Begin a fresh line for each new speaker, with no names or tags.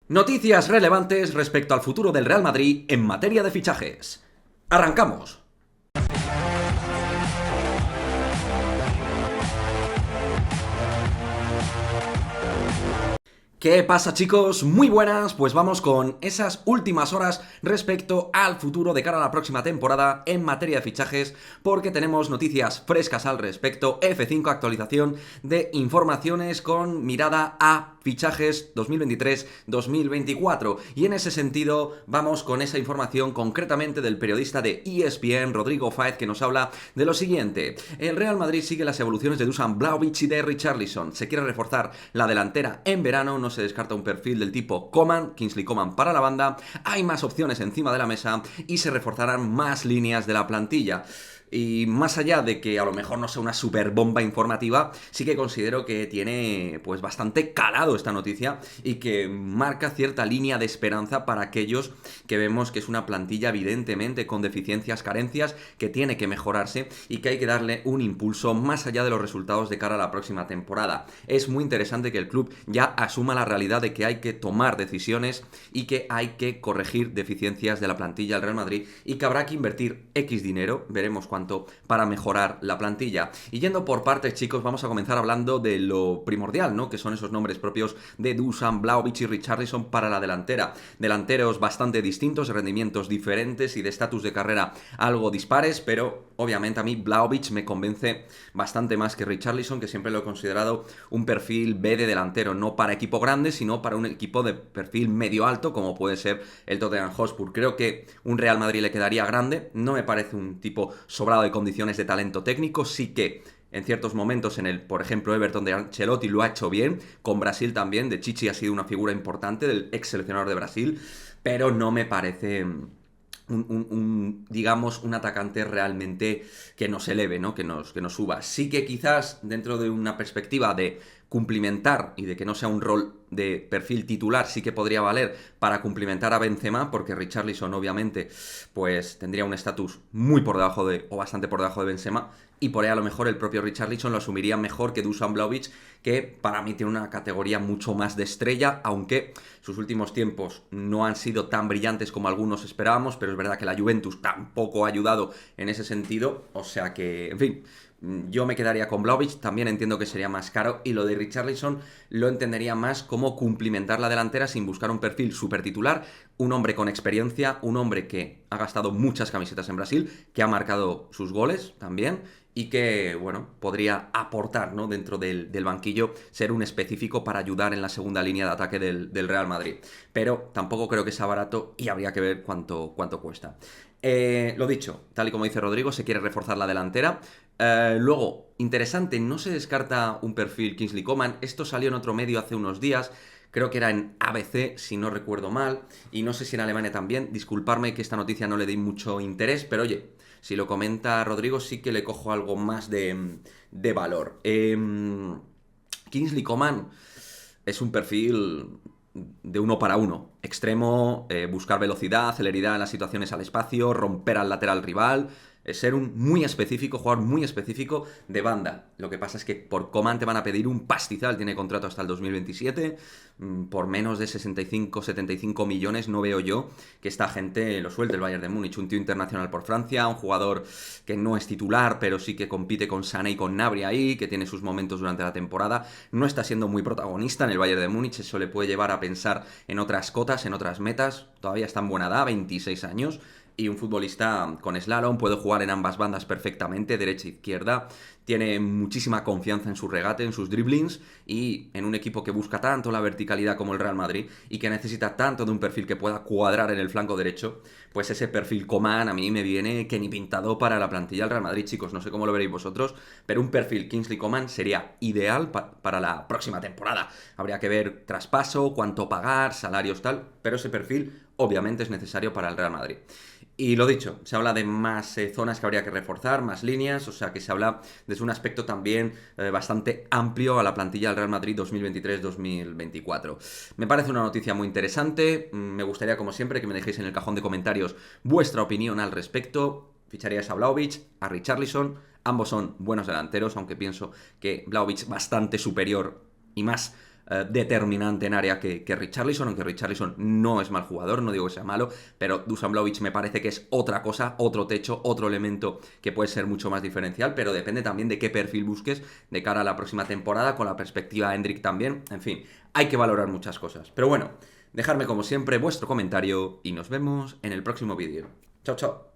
Noticias relevantes respecto al futuro del Real Madrid en materia de fichajes. ¡Arrancamos! ¿Qué pasa, chicos? Muy buenas, pues vamos con esas últimas horas respecto al futuro de cara a la próxima temporada en materia de fichajes, porque tenemos noticias frescas al respecto. F5 actualización de informaciones con mirada a fichajes 2023-2024, y en ese sentido vamos con esa información concretamente del periodista de ESPN, Rodrigo Fáez, que nos habla de lo siguiente. El Real Madrid sigue las evoluciones de Dusan Vlahovic y de Richarlison. Se quiere reforzar la delantera en verano, no se descarta un perfil del tipo Coman, Kingsley Coman para la banda, hay más opciones encima de la mesa y se reforzarán más líneas de la plantilla. Y más allá de que a lo mejor no sea una super bomba informativa, sí que considero que tiene pues bastante calado esta noticia y que marca cierta línea de esperanza para aquellos que vemos que es una plantilla evidentemente con deficiencias, carencias, que tiene que mejorarse y que hay que darle un impulso más allá de los resultados de cara a la próxima temporada. Es muy interesante que el club ya asuma la realidad de que hay que tomar decisiones y que hay que corregir deficiencias de la plantilla del Real Madrid y que habrá que invertir X dinero, veremos cuánto, para mejorar la plantilla. Y yendo por partes, chicos, vamos a comenzar hablando de lo primordial, ¿no? Que son esos nombres propios de Dusan Vlahovic y Richarlison para la delantera. Delanteros bastante distintos, rendimientos diferentes y de estatus de carrera algo dispares, pero obviamente a mí Vlahovic me convence bastante más que Richarlison, que siempre lo he considerado un perfil B de delantero, no para equipo grande, sino para un equipo de perfil medio alto, como puede ser el Tottenham Hotspur. Creo que un Real Madrid le quedaría grande, no me parece un tipo sobrado de condiciones de talento técnico, sí que en ciertos momentos en el, por ejemplo, Everton de Ancelotti lo ha hecho bien, con Brasil también, de Chichi ha sido una figura importante, del ex seleccionador de Brasil, pero no me parece digamos, un atacante realmente que nos eleve, ¿no? Que nos suba. Sí que quizás dentro de una perspectiva de cumplimentar y de que no sea un rol de perfil titular, sí que podría valer para cumplimentar a Benzema, porque Richarlison obviamente pues tendría un estatus muy por debajo de, o bastante por debajo de Benzema, y por ahí a lo mejor el propio Richarlison lo asumiría mejor que Dusan Vlahovic, que para mí tiene una categoría mucho más de estrella, aunque sus últimos tiempos no han sido tan brillantes como algunos esperábamos, pero es verdad que la Juventus tampoco ha ayudado en ese sentido, o sea que, en fin, yo me quedaría con Vlahovic, también entiendo que sería más caro, y lo de Richarlison lo entendería más como cumplimentar la delantera sin buscar un perfil súper titular, un hombre con experiencia, un hombre que ha gastado muchas camisetas en Brasil, que ha marcado sus goles también, y que, bueno, podría aportar, ¿no? Dentro del banquillo, ser un específico para ayudar en la segunda línea de ataque del Real Madrid. Pero tampoco creo que sea barato y habría que ver cuánto cuesta. Lo dicho, tal y como dice Rodrigo, se quiere reforzar la delantera. Luego, interesante, no se descarta un perfil Kingsley Coman. Esto salió en otro medio hace unos días. Creo que era en ABC, si no recuerdo mal. Y no sé si en Alemania también. Disculparme que esta noticia no le di mucho interés, pero oye, si lo comenta Rodrigo, sí que le cojo algo más de valor. Kingsley Coman es un perfil de uno para uno. Extremo, buscar velocidad, celeridad en las situaciones al espacio, romper al lateral rival, ser un muy específico, jugador muy específico de banda. Lo que pasa es que por Coman te van a pedir un pastizal, tiene contrato hasta el 2027, por menos de 65-75 millones no veo yo que esta gente lo suelte el Bayern de Múnich. Un tío internacional por Francia, un jugador que no es titular, pero sí que compite con Sané y con Gnabry ahí, que tiene sus momentos durante la temporada, no está siendo muy protagonista en el Bayern de Múnich, eso le puede llevar a pensar en otras cotas, en otras metas, todavía está en buena edad, 26 años, y un futbolista con slalom, puede jugar en ambas bandas perfectamente, derecha e izquierda, tiene muchísima confianza en su regate, en sus dribblings, y en un equipo que busca tanto la verticalidad como el Real Madrid, y que necesita tanto de un perfil que pueda cuadrar en el flanco derecho, pues ese perfil Coman a mí me viene que ni pintado para la plantilla del Real Madrid, chicos, no sé cómo lo veréis vosotros, pero un perfil Kingsley Coman sería ideal para la próxima temporada. Habría que ver traspaso, cuánto pagar, salarios tal, pero ese perfil obviamente es necesario para el Real Madrid. Y lo dicho, se habla de más zonas que habría que reforzar, más líneas, o sea que se habla desde un aspecto también bastante amplio a la plantilla del Real Madrid 2023-2024. Me parece una noticia muy interesante, me gustaría como siempre que me dejéis en el cajón de comentarios vuestra opinión al respecto. Ficharíais a Vlahovic, a Richarlison, ambos son buenos delanteros, aunque pienso que Vlahovic bastante superior y más determinante en área que Richarlison, aunque Richarlison no es mal jugador, no digo que sea malo, pero Dusan Vlahovic me parece que es otra cosa, otro techo, otro elemento que puede ser mucho más diferencial, pero depende también de qué perfil busques de cara a la próxima temporada, con la perspectiva de Endrick también, en fin, hay que valorar muchas cosas. Pero bueno, dejadme como siempre vuestro comentario y nos vemos en el próximo vídeo. Chao, chao.